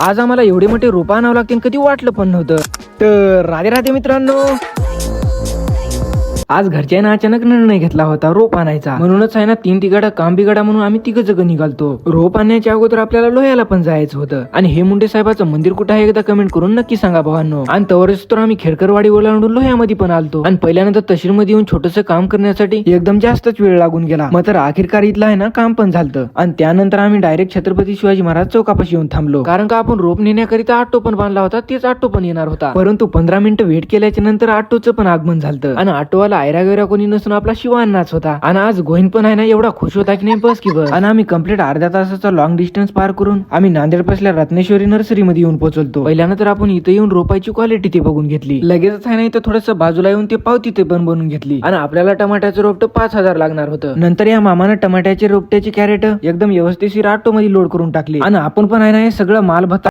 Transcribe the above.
आज आम्हाला एवढे मोठे रोपं आणावं लागतील कधी वाटलं पण नव्हतं. तर राधे राधे मित्रांनो, आज घरच्यांनी अचानक निर्णय घेतला होता रोप आणायचा. म्हणूनच आहे ना 3 तिघाडा काम बिघाडा म्हणून आम्ही 3 जण निघालतो. रोप आणण्याच्या अगोदर आपल्याला लोह्याला पण जायचं होतं. आणि हे मुंडे साहेबाचं मंदिर कुठं आहे एकदा कमेंट करून नक्की सांगा भावांनो. आणि तवरच तर आम्ही खेडकरवाडी ओलांडून लोह्यामध्ये पण आलतो. आणि पहिल्यानंतर तहसील मध्ये येऊन छोटंसं काम करण्यासाठी एकदम जास्तच वेळ लागून गेला. मग तर अखेरकार इथलं आहे ना काम पण झालं. आणि त्यानंतर आम्ही डायरेक्ट छत्रपती शिवाजी महाराज चौकापाशी येऊन थांबलो. कारण का आपण रोप नेण्याकरिता ऑटो पण बांधला होता, तेच ऑटो पण येणार होता. परंतु 15 मिनिटं वेट केल्याच्या नंतर ऑटोचं पण आगमन झालं. आणि ऑटोवाला आयरा गैरा कोणी नसून आपला शिवान्नाच होता. आणि आज गोहिन पण आहे ना एवढा खुश होता की नाही बस की बस. आणि आम्ही कंप्लीट अर्ध्या तासाचा लॉंग डिस्टन्स पार करून आम्ही नांदेड पासल्या रत्नेश्वरी नर्सरी मध्ये येऊन पोहोचलतो. पहिल्यानंतर आपण इथे येऊन रोपाची क्वालिटी ते बघून घेतली. लगेचच आहे ना इथं थोडंसं बाजूला येऊन ते पावती ते पण बनवून घेतली. आणि आपल्याला टमाट्याचं रोपट 5,000 लागणार होतं. नंतर या मामानं टमाट्याचे रोपट्याची कॅरेट एकदम व्यवस्थित ऑटो मध्ये लोड करून टाकली. आणि आपण पण आहे ना हे सगळं माल भत्ता